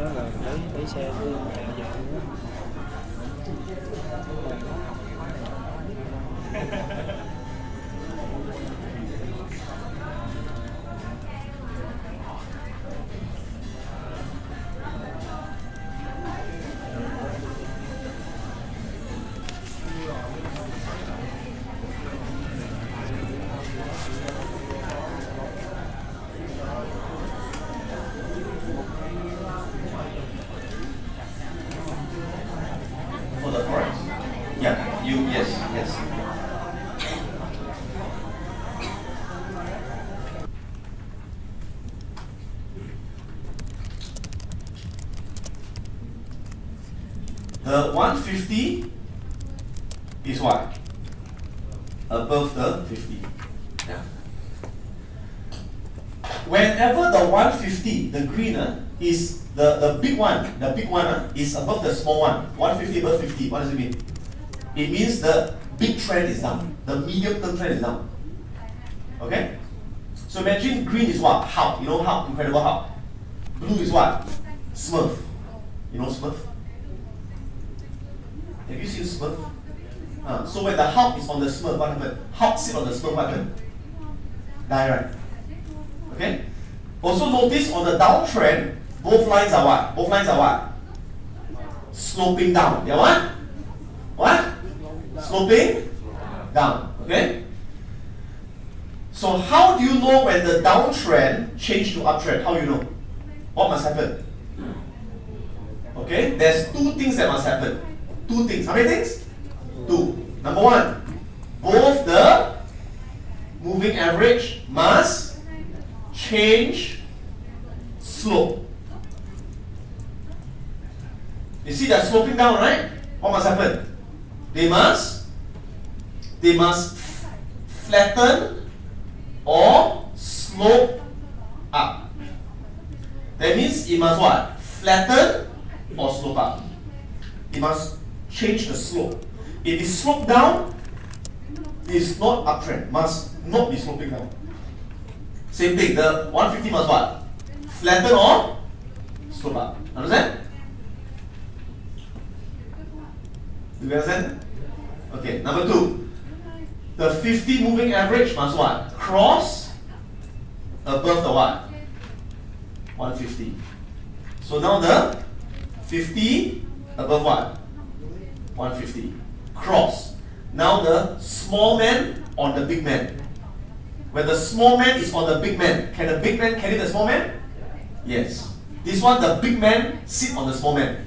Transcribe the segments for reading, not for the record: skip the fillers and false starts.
đó là lấy xe đi chạy về luôn á. For the forest. Yeah, yes. The 150 is what? Above the 50. Yeah. Whenever the 150, the green is the big one is above the small one. 150 above 50, what does it mean? It means the big trend is down. The medium term trend is down. Okay? So imagine green is what? Hulk. You know Hulk? Incredible Hulk. Blue is what? Smurf. You know Smurf? Have you seen Smurf? So when the Hulk is on the Smurf, what happened? Hulk sit on the Smurf, what happened? Die, right? Okay? Also notice on the downtrend, both lines are what? Both lines are what? Sloping down. They are what? What? Sloping down. Okay? So how do you know when the downtrend change to uptrend? How do you know? What must happen? Okay? There's two things that must happen. Two things. How many things? Two. Number one, both the moving average must change slope. You see they're sloping down, right? What must happen? They must flatten or slope up. That means it must what? Flatten or slope up. It must change the slope. If it slope down, it's not uptrend. Must not be sloping down. Same thing. The 150 must what? Flatten or slope up. Understand? Do you understand? Okay. Number two. The 50 moving average must what? Cross above the what? 150. So now the 50 above what? 150. Cross. Now the small man on the big man. When the small man is on the big man, can the big man carry the small man? Yes. This one, the big man sit on the small man.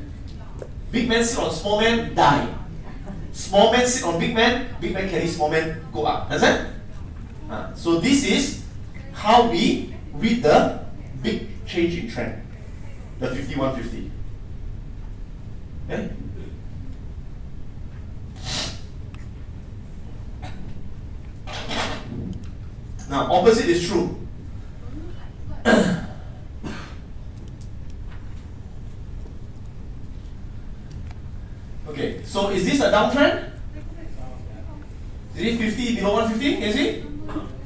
Big man sit on small man, die. Small man sit on big man carry small man, go up. Understand? So this is how we read the big change in trend. The 5150. Okay? Now, opposite is true. Okay, so is this a downtrend? Is it 50 below 150? Can you see?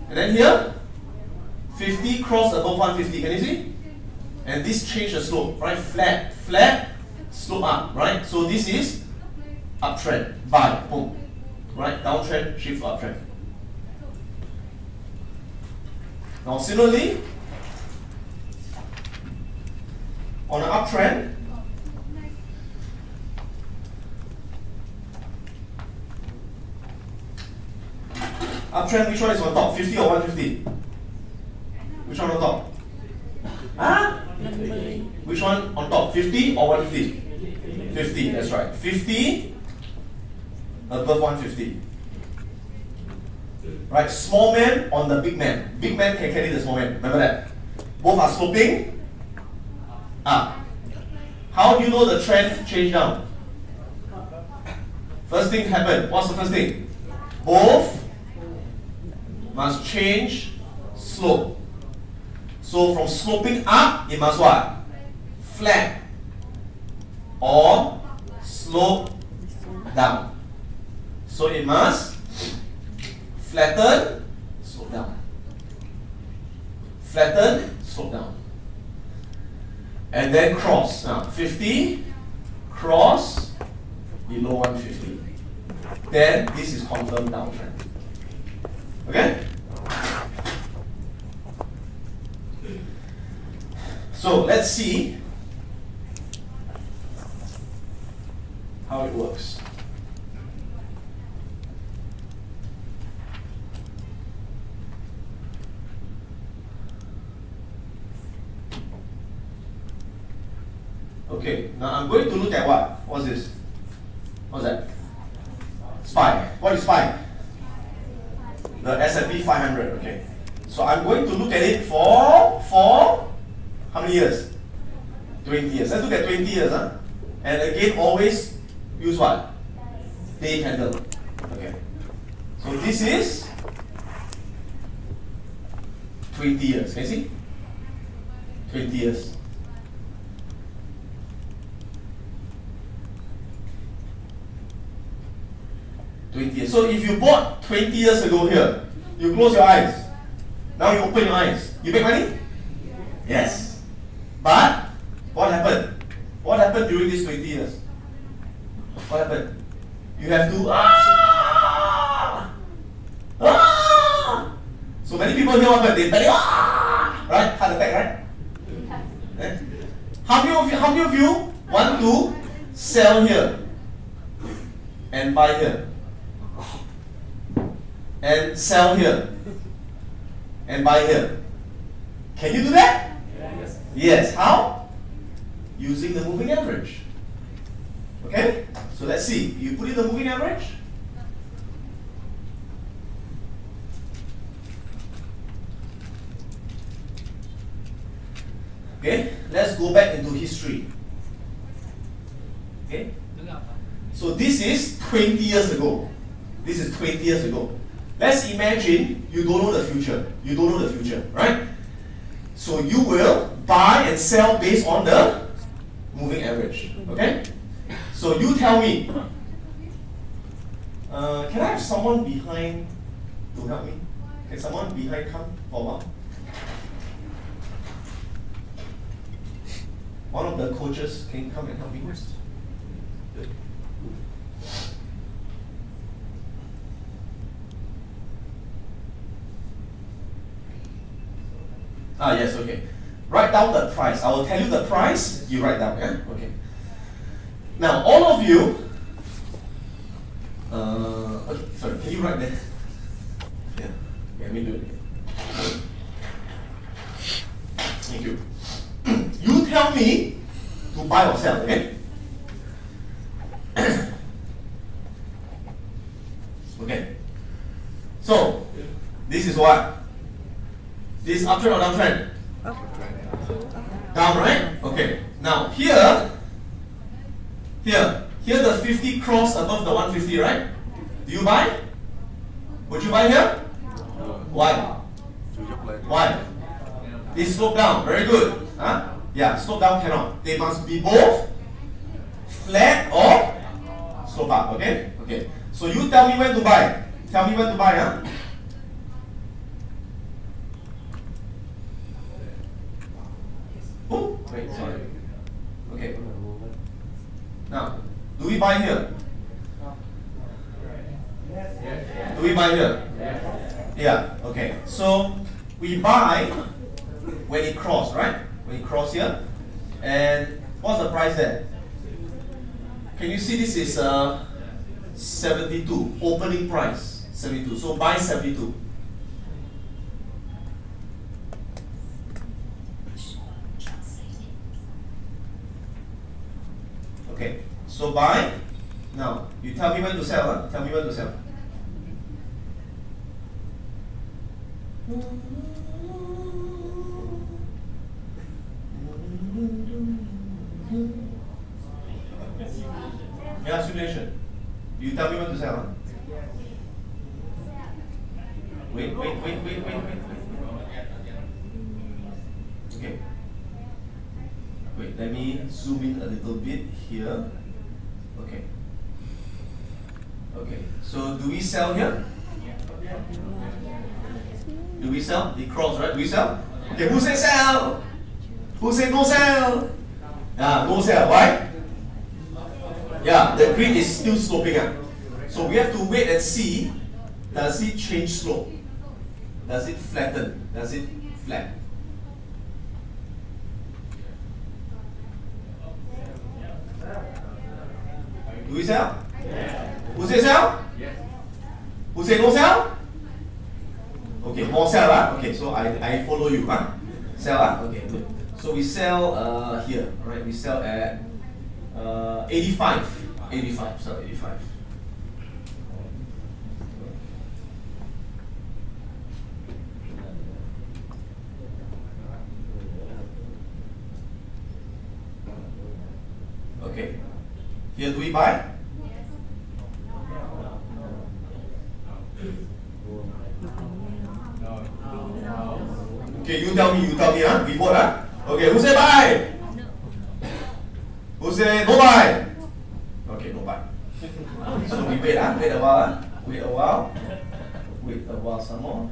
And then here, 50 cross above 150. Can you see? And this change the slope, right? Flat, slope up, right? So this is uptrend, buy, boom, right? Downtrend, shift to uptrend. Now similarly, on an uptrend, which one is on top? 50 or 150? Which one on top? Huh? Which one on top? 50 or 150? 50, that's right. 50 above 150. Right, small man on the big man. Big man can carry the small man. Remember that? Both are sloping up. How do you know the trend change down? First thing happened. What's the first thing? Both must change slope. So from sloping up, it must what? Flat or slope down. So it must flatten, slope down. Flatten, slope down. and then cross. Now 50, cross, below 150. Then this is confirmed downtrend. Okay? So let's see how it works. Okay, now I'm going to look at what? What's this? What's that? SPY. What is SPY? The S&P 500. Okay. So I'm going to look at it for how many years? 20 years. Let's look at 20 years. Huh? And again, always use what? Day candle. Okay. So this is 20 years. Can you see? 20 years. So if you bought 20 years ago here, you close your eyes. Now you open your eyes. You make money? Yes. But what happened? What happened during these 20 years? What happened? You have to So many people here what happened? They panic, right? Heart attack, right? Eh? How many of you want to sell here and buy here? And sell here and buy here. Can you do that? Yes. Yes. How? Using the moving average. Okay? So let's see. You put in the moving average. Okay? Let's go back into history. Okay? So this is 20 years ago. This is 20 years ago. Let's imagine you don't know the future. You don't know the future, right? So you will buy and sell based on the moving average. Okay? So you tell me. Can I have someone behind to help me? Can someone behind come for a while? One of the coaches can come and help me. Good. Yes, okay. Write down the price. I will tell you the price, you write down, yeah? Okay. Now, all of you, okay, sorry, can you write that? Yeah, let me do it again. Thank you. You tell me to buy or sell, okay? Okay. So, this is what? This is uptrend or downtrend? Down, right? Okay. Now here the 50 cross above the 150, right? Do you buy? Would you buy here? Why? Why? It slope down. Very good. Huh? Yeah, slope down cannot. They must be both flat or slope up. Okay? Okay. So you tell me when to buy. Tell me when to buy, huh? Oh, wait, sorry. Okay. Now, do we buy here? Do we buy here? Yeah, okay. So, we buy when it cross, right? When it cross here. And what's the price there? Can you see this is 72, opening price, 72. So, buy 72. Okay, so buy. Now, you tell me when to sell, huh? Tell me when to sell. Yeah, simulation. You tell me when to sell, huh? Wait. Okay. Wait, let me zoom in a little bit here. Okay. Okay, so do we sell here? Do we sell? It cross, right? Do we sell? Okay, who said sell? Who said no sell? No sell. Why? Yeah, the grid is still sloping up. So we have to wait and see, does it change slope? Does it flatten? Does it flat? Do we sell? Who say sell? Who say no sell? Okay, more sell. Okay, so I follow you. Sell. Okay, good. So we sell here, right? We sell at 85. 85, sell 85. Okay. Here do we buy? Okay, you tell me, we vote, Okay, who say buy? Who say no buy? Okay, no buy. So we wait, wait a while, wait a while. Wait a while some more.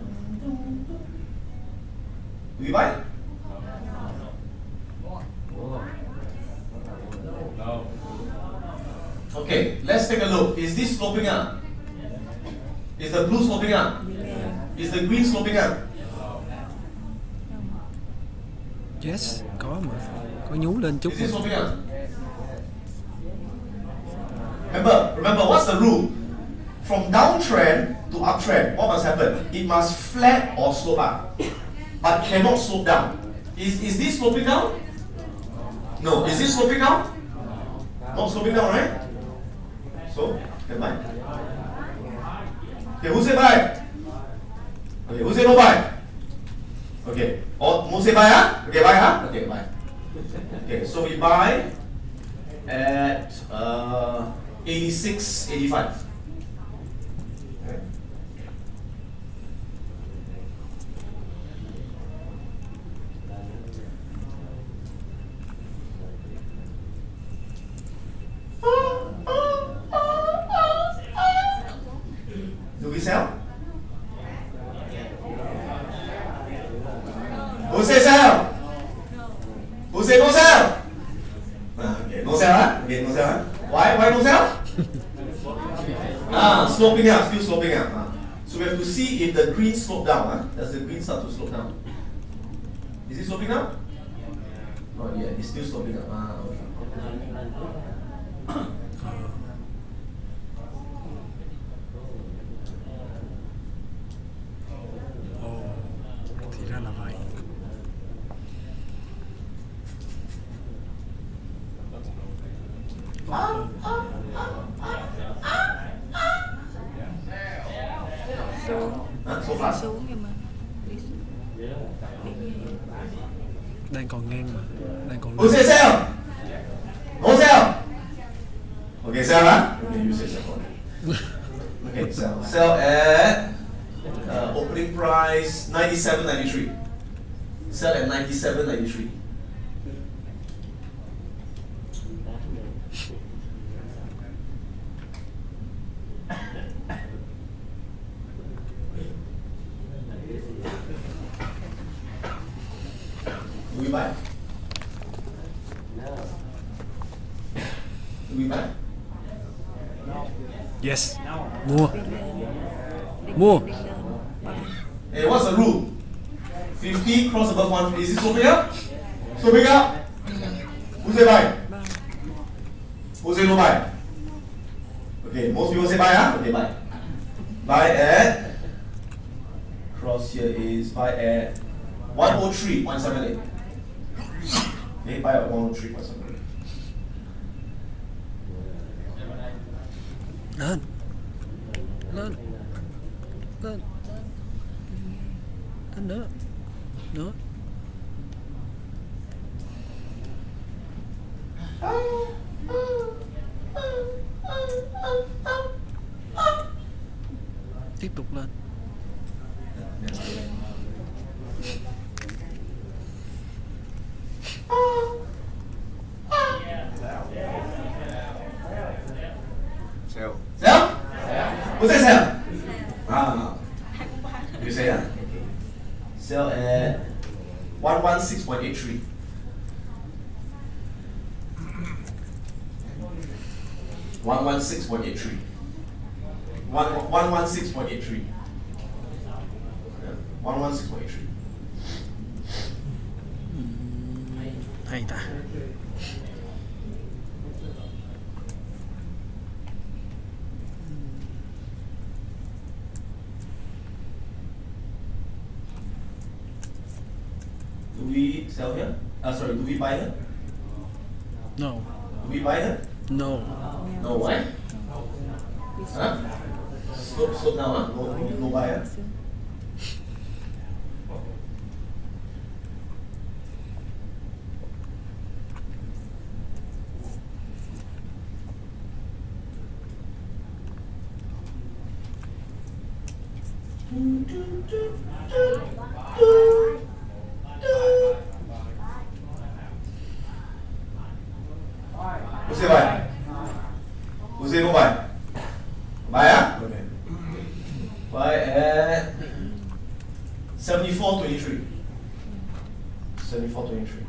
Do we buy? No. Okay, let's take a look. Is this sloping up? Is the blue sloping up? Is the green sloping up? Yes, có mà. Có nhú lên chút. Is it sloping up? Remember, what's the rule? From downtrend to uptrend, what must happen? It must flat or slope up, but cannot slope down. Is this sloping down? No. Is this sloping down? Not sloping down, right? So, can buy. Okay, who say buy? Okay, who say no buy? Okay, who say buy? Okay, buy, Okay, buy. Okay, so we buy at 86, 85. Okay. Do we sell? Who say sell? Who say no sell? Okay, no sell, Okay, no sell, Why no sell? Sloping up, still sloping up. So we have to see if the green slope down. Does the green start to slope down? Is it sloping down? Not yet, it's still sloping up. Okay. Thì ra là vậy. So fast. Xuống nhưng mà đi Đang còn ngang mà. Đang còn Who say sell? No sell. Okay, sell, Okay, you say sell. Okay, sell. Sell at opening price 97.93. Sell at 97.93. Do we buy? Do we buy? Yes. Mua. Mua. Hey, what's the rule? 50 cross above 150. Is it sloping up? Sloping up? Who say buy? Who say no buy? Okay, most people say buy, Okay, buy. Buy at, cross here is buy at 103.78. Okay, buy at 103.78. Lên. Lên. Lên. Lên nữa. Nữa. Tiếp tục lên. Sell. Sell? Who say sell? You say that? Okay. Sell at 116.83. 116.83. 116.83. 116.83. Hay ta. Do we sell here? Sorry, do we buy here? No. Do we buy here? No. No, why? Huh? Slope now, huh? No buy, huh? Who's say buy? Who say no buy? Buy, huh? Okay. Buy at 74.23. 74.23.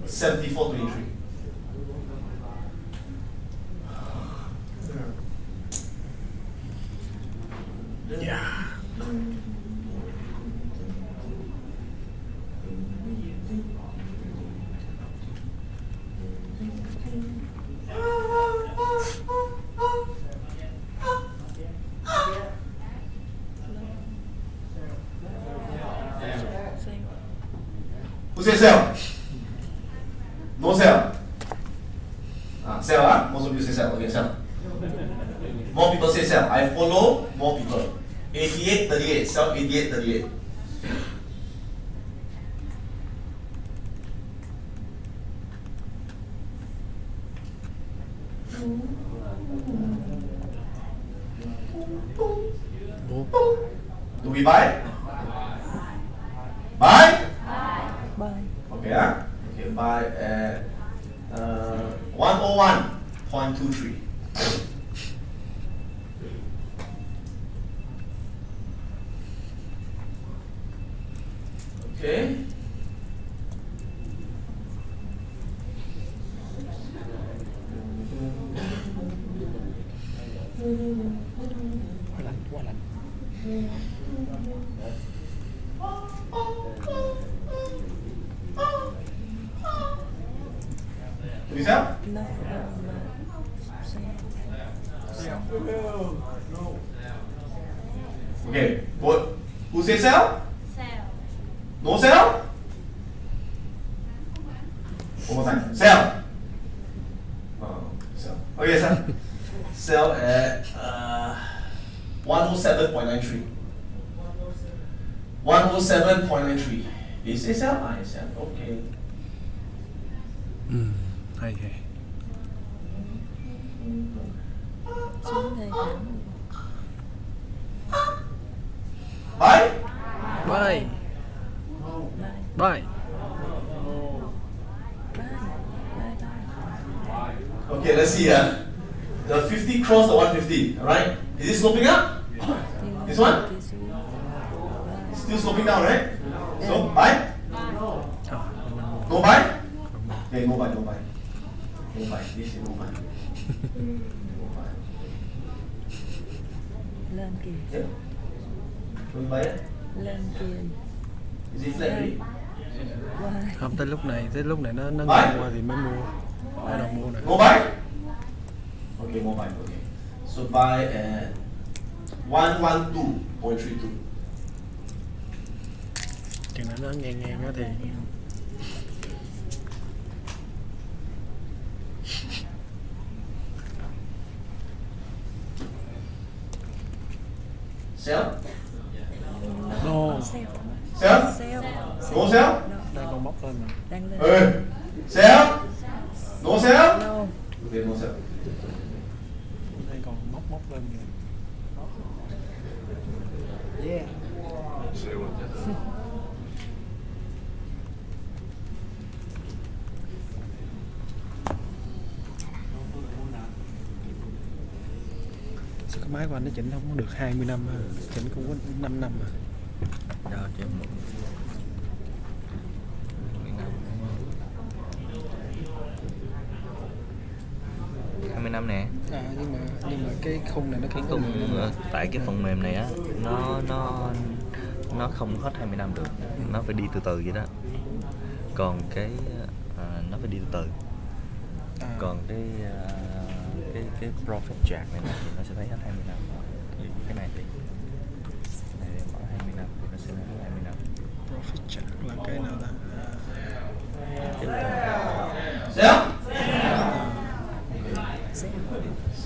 74.23. Yeah. Who say sell? No sell. Sell, huh? Most of you say sell. Okay, sell. More people say sell. I follow more people. 88.38. Sell 88.38. Do we buy? Buy? Buy. Okay, huh? Okay, buy at 101.23. Okay. Quá lạnh. Do we sell? No. Okay. What? Who say sell? Sell. No sell? One more time. Sell. Sell. Okay, sell. Sell at 107.93. 107.93. They say sell? I sell. Okay. Hay hay. Xuống đây thẳng. Buy? Buy. Buy. Okay, let's see. The 50 cross the 150. Alright? Is it sloping up? This one? Still sloping down, right? So, buy? No buy? Okay, no buy, no buy. No buy. This is no buy. No buy. Lên kìa. Yep. Don't buy it? Lên kìa. Is it flat already? Buy. Không, tới lúc này nó Buy? ngang qua thì mới mua. Ở đâu mua nè. No buy? Okay, no buy. Okay. So buy at 112.32. Chừng nào nó ngang ngang đó thì Sell? no. Sell. Sell? Sell. No sell? Đang còn bóc lên mà. Đang lên. Hey. Sell? No sell? No. Okay, no sell. Đang còn móc lên kìa. Yeah. Sao cái máy của anh nó chỉnh không có được 20 năm ha. Chỉnh cũng có 5 năm mà. Giờ cho em một 20 năm nè. Nhưng mà cái khung này nó Cái không có 10 khung năm. tại cái phần mềm này á, nó không hết 20 năm được, nó phải đi từ từ vậy đó. Còn cái nó phải đi từ từ. Còn cái profit chart này nè thì nó sẽ thấy hết 20 năm. Thì cái này thì mở 20 năm thì nó sẽ hết 20 năm. Profit chart là cái nào ta? Sell?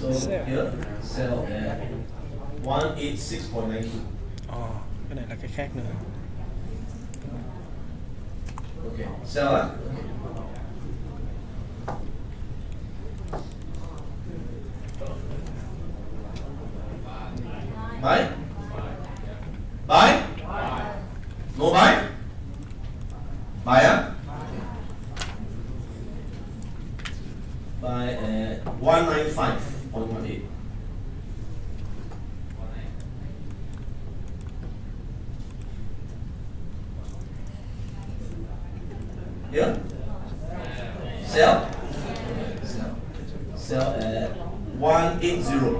So Sell. here, sell at 186.92. Cái này là cái khác nữa. Okay, sell á. Buy? Buy? No buy? Buy á? Buy at 195.18. Here? Sell? Sell at 180.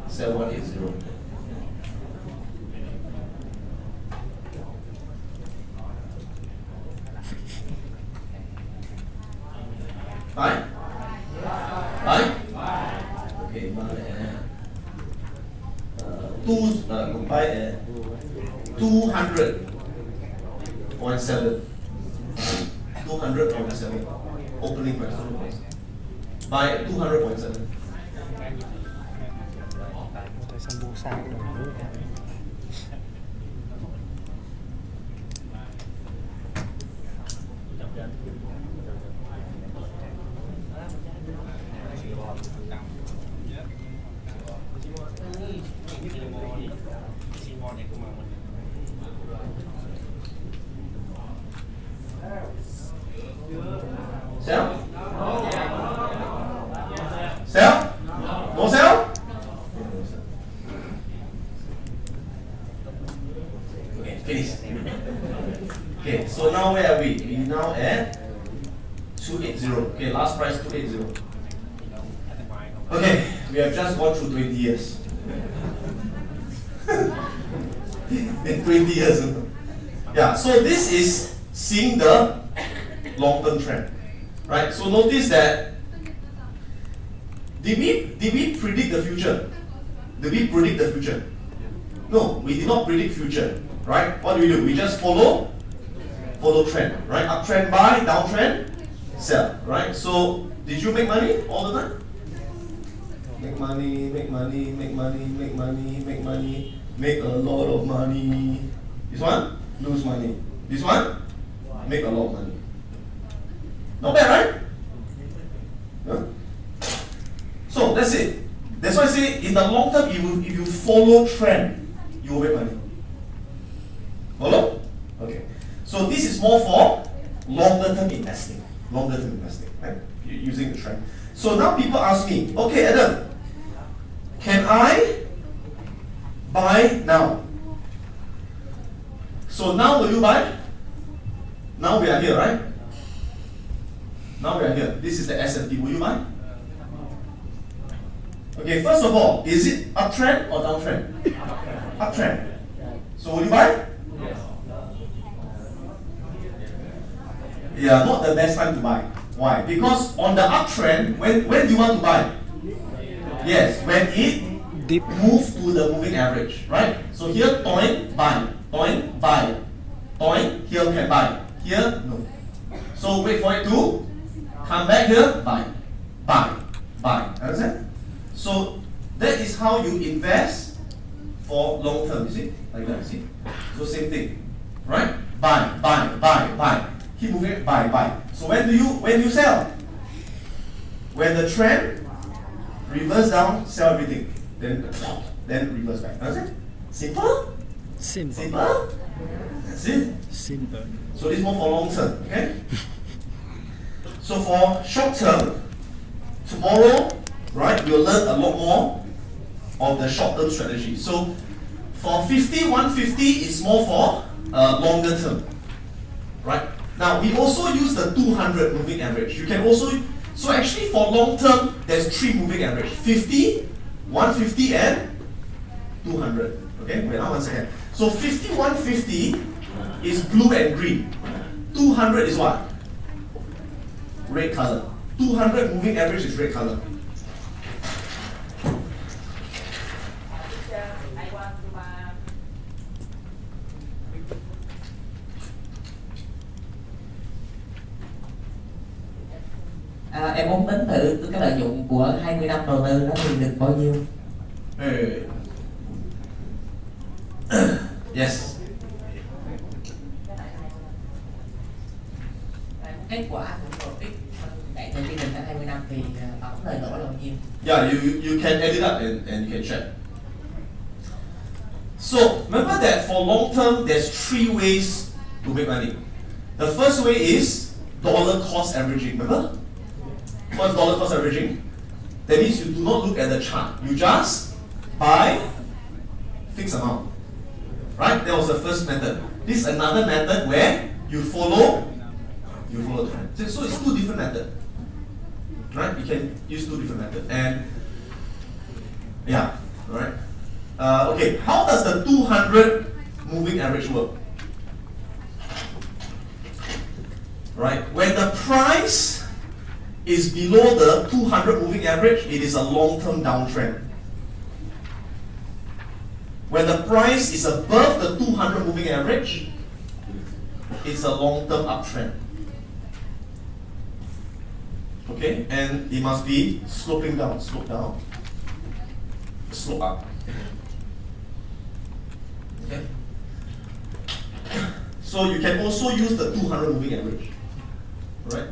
Sell 180. Buy? Buy? Okay, buy at buy at 200.7. 200.7. Opening price. Buy at 200.7. Tại sao mua sai rồi? Sell? Sell? No sell? Okay, finish. Okay, so now where are we? We now at 280. Okay, last price 280. Okay, we have just gone through 20 years. 20 years. Yeah, so this is seeing the long-term trend, right? So notice that did we predict the future? Did we predict the future? No, we did not predict future, right? What do? We just follow trend, right? Uptrend buy, downtrend sell, right? So did you make money all the time? Make money, make money, make money, make money, make money, make a lot of money. This one, lose money. This one, make a lot of money. Not bad, right? Yeah. So that's it. That's why I say in the long term, if you follow trend, you will make money. Follow? Okay. So this is more for longer term investing. Longer term investing, right? Using the trend. So now people ask me, okay, Adam, can I buy now? So now will you buy? Now we are here, right? Now we are here. This is the S&P. Will you buy? Okay, first of all, is it uptrend or downtrend? Uptrend. So will you buy? Yeah, not the best time to buy. Why? Because on the uptrend, when do you want to buy? Yes, when it Dip. move to the moving average, right? So here, toin, buy, toin, buy, toin, here can buy, here, no. So wait for it to come back here, buy, buy, buy. Understand? So that is how you invest for long term, you see? Like that, see? So same thing, right? Buy, buy, buy, buy. Keep moving, buy, buy. So when do you sell? When the trend reverse down, sell everything. Then reverse back. Understand? Simple? Simple? That's it. Simple. So this is more for long term, okay? So for short term, tomorrow, right, we'll learn a lot more of the short term strategy. So for 50, 150 is more for longer term, right? Now we also use the 200 moving average. You can also, So actually for long term, there's 3 moving average. 50, 150 and 200. Okay, wait now 1 second. So 50, 150 is blue and green. 200 is what? Red color. 200 moving average is red color. Em muốn tính thử cái lợi nhuận của 20 năm đầu tư đó thì được bao nhiêu? Hey. Yes. Kết quả của profit chạy theo quy trình trong 20 năm thì tổng lời lỗ là bao nhiêu? Yeah, you can add it up and you can check. So remember that for long term, there's 3 ways to make money. The first way is dollar cost averaging. Remember? What's dollar cost averaging? That means you do not look at the chart. You just buy fixed amount. Right? That was the first method. This is another method where you follow trend. So it's 2 different methods. Right? You can use 2 different methods. And yeah, alright. Okay, how does the 200 moving average work? Right? When the price is below the 200 moving average, it is a long-term downtrend. When the price is above the 200 moving average, it's a long-term uptrend. Okay, and it must be sloping down, slope up. Okay. So you can also use the 200 moving average. Right?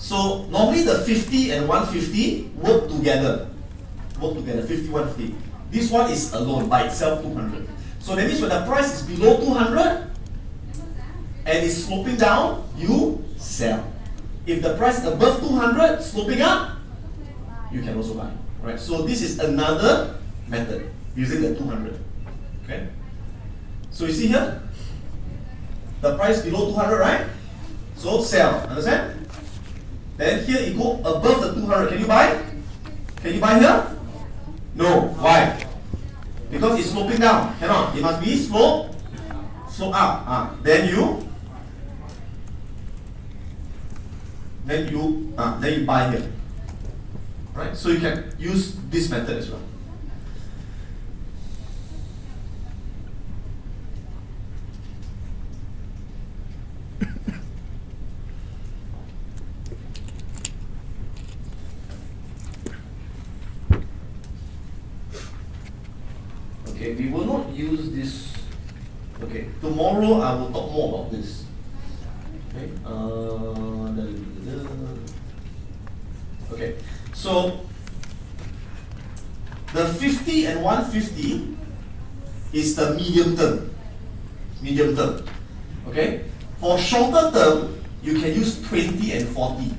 So normally the 50 and 150 work together. 50, 150. This one is alone by itself 200. So that means when the price is below 200 and is sloping down, you sell. If the price is above 200, sloping up, you can also buy. Right? So this is another method using the 200. Okay? So you see here, the price below 200, right? So sell. Understand? Then here it go above the 200. Can you buy? Can you buy here? No. Why? Because it's sloping down. Cannot. It must be slope up. Then you buy here. Right? So you can use this method as well. Okay, we will not use this. Okay, tomorrow I will talk more about this. Okay, okay. So the 50 and 150 is the medium term. Medium term. Okay. For shorter term, you can use 20 and 40.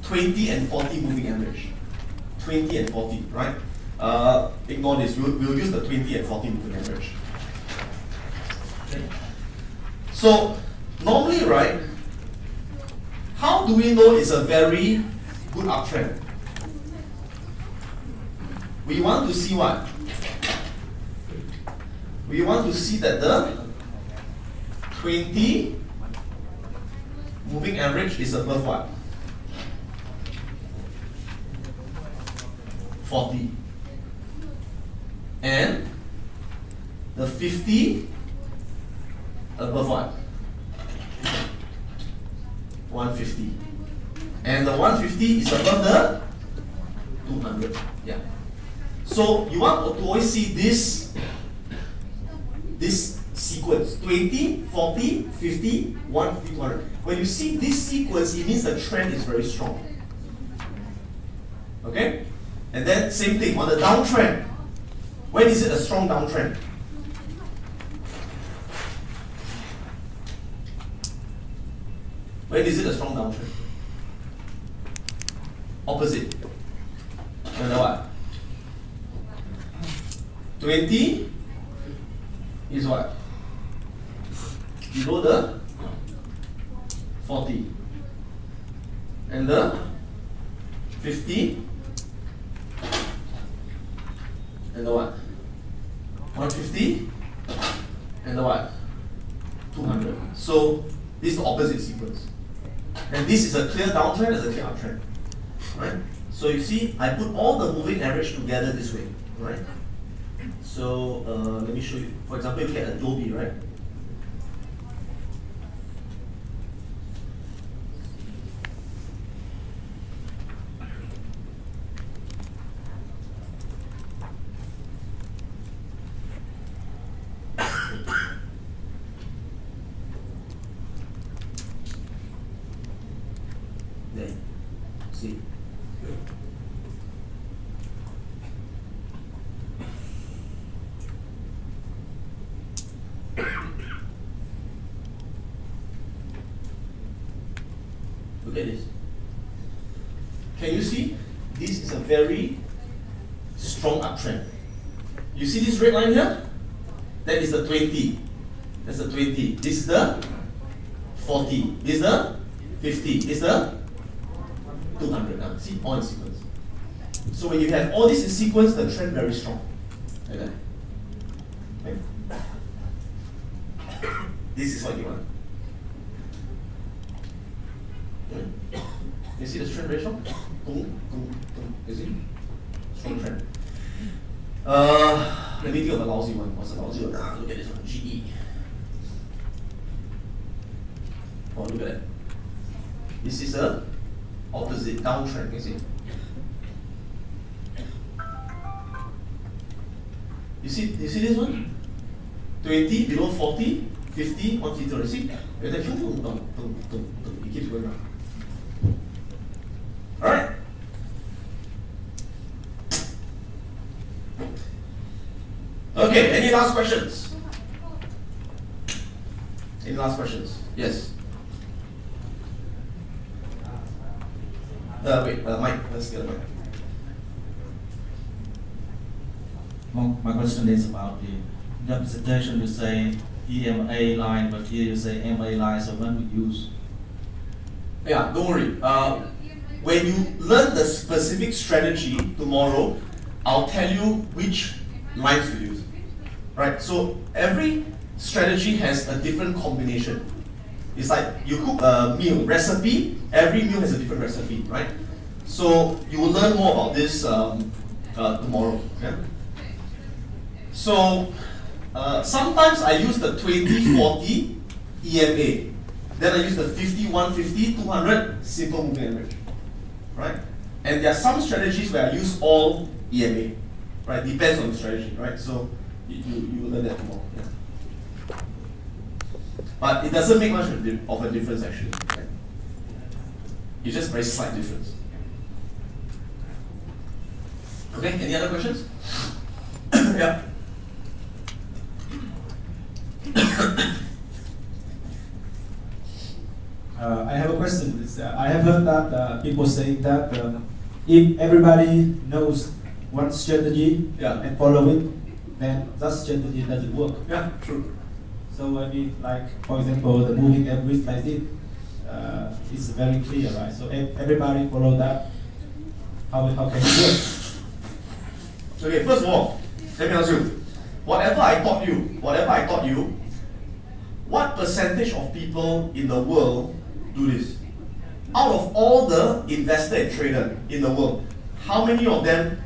20 and 40 moving average. 20 and 40, right? Ignore this. We'll use the 20 and 40 moving average. Okay. So normally, right? How do we know it's a very good uptrend? We want to see what? We want to see that the 20 moving average is above what? 40. And the 50 above what? 150. And the 150 is above the 200. Yeah. So you want to always see this sequence: 20, 40, 50, 150, 200. When you see this sequence, it means the trend is very strong. Okay? And then same thing on the downtrend. When is it a strong downtrend? When is it a strong downtrend? Opposite. When the what? 20 is what? Below the 40. And the 50, and the what? 150, and the what? 200. So this is the opposite sequence. And this is a clear downtrend, there's a clear uptrend. Right? So you see, I put all the moving average together this way. Right? So let me show you. For example, you get Adobe, right? There. See. Look at this. Can you see? This is a very strong uptrend. You see this red line here? That is the 20. That's the 20. This is the 40. This is the 50. This is the 200. Now, see, all in sequence. So when you have all this in sequence, the trend very strong. Like that. Okay. This is what you want. Okay. You see the trend very strong? Boom, boom, boom. You see? Strong trend. Let me think of a lousy one. What's a lousy one? Look at this one. GE. Oh, look at that. This is a opposite downtrend, you see? You see this one? 20 below 40, 50, 150, you see? And then it keeps going down. Alright? Okay, any last questions? Any last questions? Yes. Mike, let's get a mic. My question is about the representation. You say EMA line, but here you say MA line, so when we use? Yeah, don't worry. When you learn the specific strategy tomorrow, I'll tell you which lines to use. Right? So every strategy has a different combination. It's like you cook a meal recipe, every meal has a different recipe, right? So you will learn more about this tomorrow. Yeah? So sometimes I use the 20-40 EMA. Then I use the 50-150, 200 simple moving average. Right? And there are some strategies where I use all EMA. Right? Depends on the strategy, right? So you will learn that tomorrow. Yeah. But it doesn't make much of a difference actually. Right? It's just very slight difference. Okay, any other questions? Yeah. I have a question. I have heard that people saying that if everybody knows one strategy and follow it, then that strategy doesn't work. Yeah, true. So I mean, like for example, the moving average like this is very clear, right? So if everybody follow that, how can it work? Okay, first of all, let me ask you, whatever I taught you, what percentage of people in the world do this? Out of all the investor and trader in the world, how many of them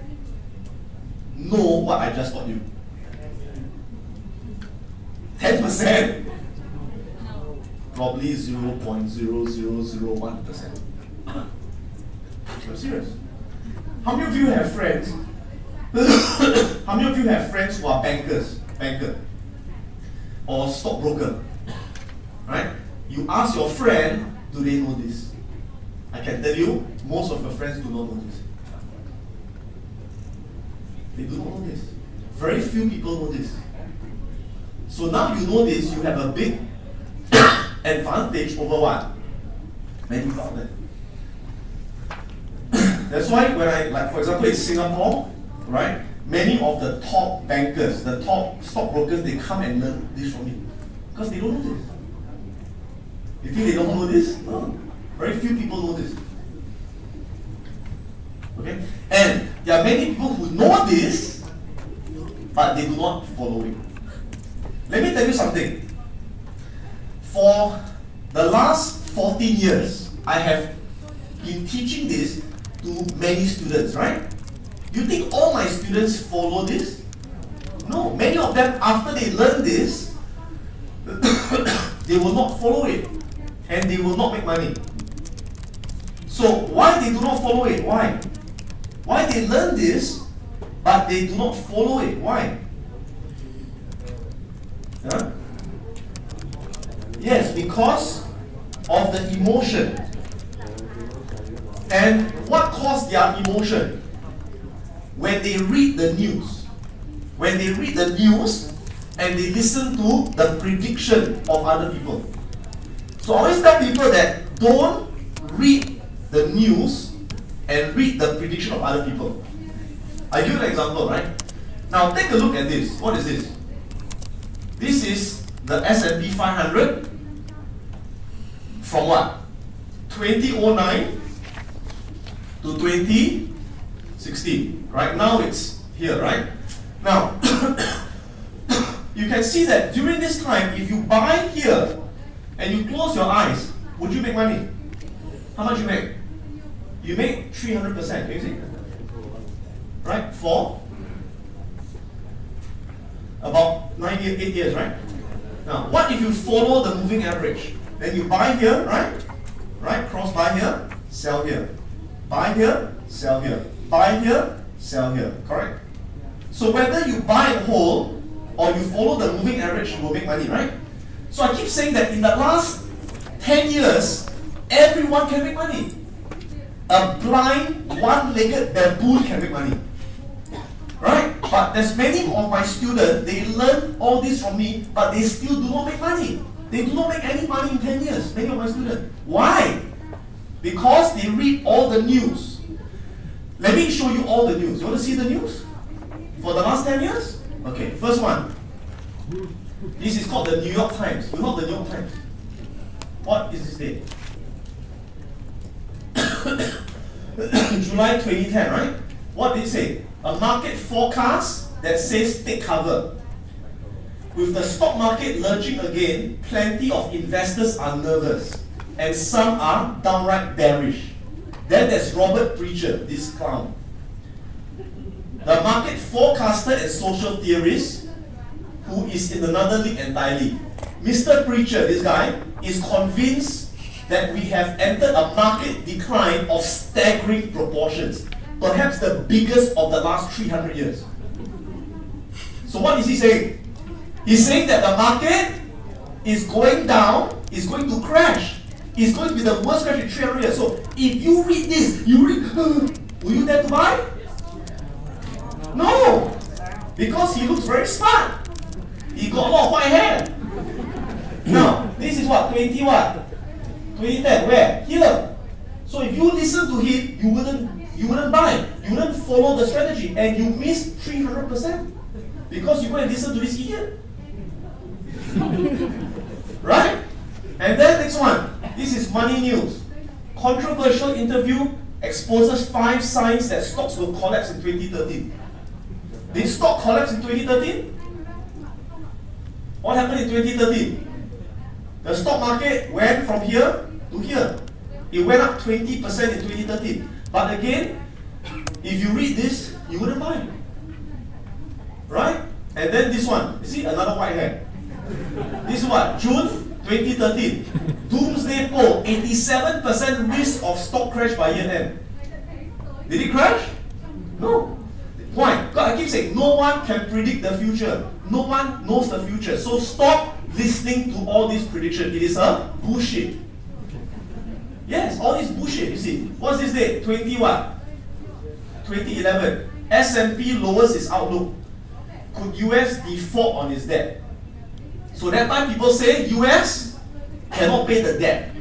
know what I just taught you? 10%? Probably 0.0001%. I'm serious. How many of you have friends? How many of you have friends who are banker, or stockbroker? Right? You ask your friend, do they know this? I can tell you, most of your friends do not know this. They do not know this. Very few people know this. So now you know this, you have a big advantage over what? Many people out there. That's why when I, like for example in Singapore, right, many of the top bankers, the top stockbrokers, they come and learn this from me. Because they don't know this. You think they don't know this? No. Very few people know this. Okay? And there are many people who know this, but they do not follow it. Let me tell you something. For the last 14 years, I have been teaching this to many students, right? You think all my students follow this? No, many of them, after they learn this, they will not follow it, and they will not make money. So why they do not follow it? Why? Why they learn this, but they do not follow it? Why? Huh? Yes, because of the emotion. And what caused their emotion? When they read the news. When they read the news and they listen to the prediction of other people. So I always tell people that don't read the news and read the prediction of other people. I give you an example, right? Now take a look at this. What is this? This is the S&P 500 from what? 2009 to 2016. Right now it's here, right? Now, you can see that during this time, if you buy here and you close your eyes, would you make money? How much you make? You make 300%, can you see? Right? For about 8 years, right? Now, what if you follow the moving average? Then you buy here, right? Right? Cross buy here, sell here. Buy here, sell here. Buy here, sell here. Correct? So whether you buy and hold or you follow the moving average, you will make money, right? So I keep saying that in the last 10 years, everyone can make money. A blind, one-legged baboon can make money. Right? But there's many of my students, they learn all this from me, but they still do not make money. They do not make any money in 10 years, many of my students. Why? Because they read all the news. Let me show you all the news. You want to see the news? For the last 10 years? Okay, first one. This is called the New York Times. You know the New York Times? What is this date? July 2010, right? What did it say? A market forecast that says take cover. With the stock market lurching again, plenty of investors are nervous and some are downright bearish. Then there's Robert Preacher, this clown. The market forecaster and social theorist who is in another league entirely. Mr. Preacher, this guy, is convinced that we have entered a market decline of staggering proportions, perhaps the biggest of the last 300 years. So what is he saying? He's saying that the market is going down, is going to crash. It's going to be the worst crash in 300 years. So if you read this, you read, will you dare to buy? No! Because he looks very smart. He got a lot of white hair. Now, this is what? 2010. Where? Here. So if you listen to him, you wouldn't buy. You wouldn't follow the strategy. And you miss 300%. Because you go and listen to this idiot. Right? And then next one. This is Money News. Controversial interview exposes 5 signs that stocks will collapse in 2013. Did stock collapse in 2013? What happened in 2013? The stock market went from here to here. It went up 20% in 2013. But again, if you read this, you wouldn't buy. Right? And then this one. You see, another white hair. This is what? June 2013. Doomsday poll. 87% risk of stock crash by year end. Did it crash? No. Why? Because I keep saying, no one can predict the future. No one knows the future. So stop listening to all this prediction. It is a bullshit. Yes, all this bullshit, you see. What's this date? 2011. S&P lowers its outlook. Could US default on its debt? So that time people say US cannot pay the debt.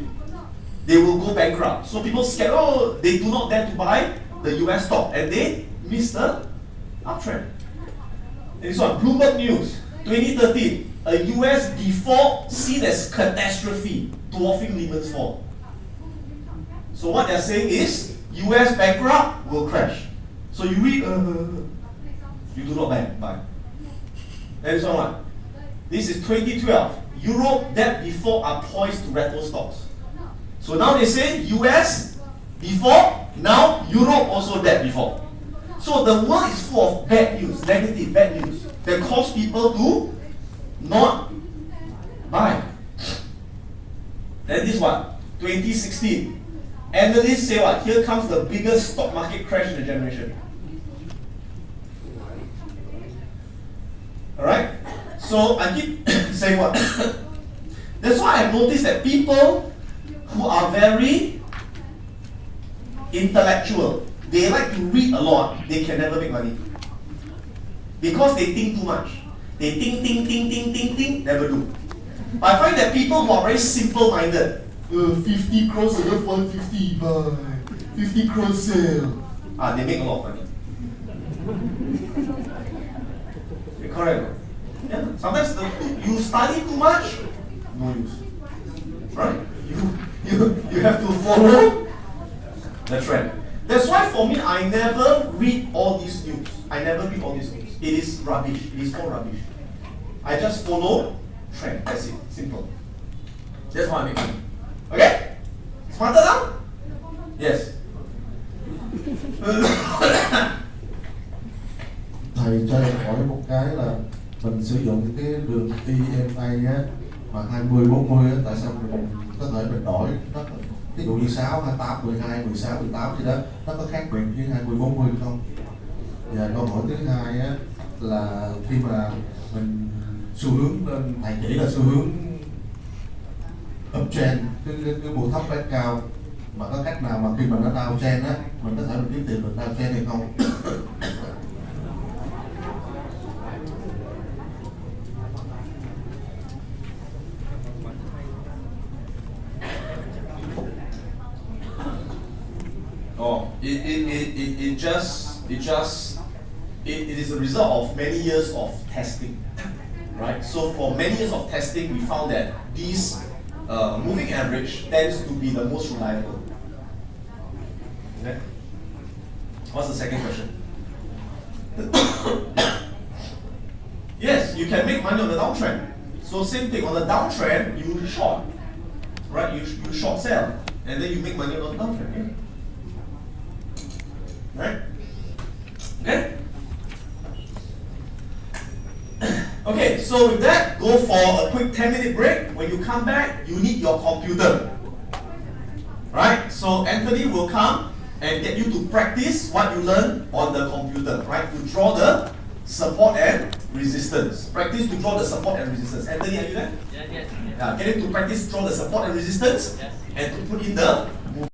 They will go bankrupt. So people scared, oh, they do not dare to buy the US stock. And they miss the uptrend. This one, Bloomberg News, 2013. A US default seen as catastrophe, dwarfing Lehman's fall. So what they're saying is, US bankrupt will crash. So you read, you do not buy. That is one. This is 2012. Europe debt before are poised to rattle stocks. So now they say US before, now Europe also debt before. So the world is full of bad news, negative bad news that cause people to not buy. Then this one, 2016. Analysts say what? Here comes the biggest stock market crash in a generation. Alright? So I keep saying what? That's why I've noticed that people who are very intellectual, they like to read a lot, they can never make money. Because they think too much. They think, never do. But I find that people who are very simple-minded, 50 crores above 150, buy, 50 crores sell, they make a lot of money. Correct. Yeah. Sometimes you study too much, no use. Right? You have to follow the trend. That's why for me, I never read all these news. It is rubbish. It is all rubbish. I just follow trend. That's it. Simple. That's why I make money. Okay? Smarter now? Yes. Thầy cho em hỏi một cái là mình sử dụng cái đường EMA á, mà 20-40 á, tại sao mình có thể mình đổi nó, ví dụ như 6, 28, 12, 16, 18 gì đó, nó có khác biệt với 20-40 không? Và câu hỏi thứ hai á, là khi mà mình xu hướng lên, thầy chỉ là xu hướng uptrend, cái mua thấp bán cao, mà có cách nào mà khi mà nó downtrend á, mình có thể mình kiếm tiền được downtrend hay không? It is a result of many years of testing, right? So for many years of testing, we found that this moving average tends to be the most reliable. Okay. What's the second question? Yes, you can make money on the downtrend. So same thing, on the downtrend, you short, right? You short sell, and then you make money on the downtrend. Yeah? Right? Okay? Okay, so with that, go for a quick 10-minute break. When you come back, you need your computer. Right? So Anthony will come and get you to practice what you learn on the computer, right? To draw the support and resistance. Practice to draw the support and resistance. Anthony, are you there? Yes. Yeah, get him to practice draw the support and resistance, Yes. and to put in the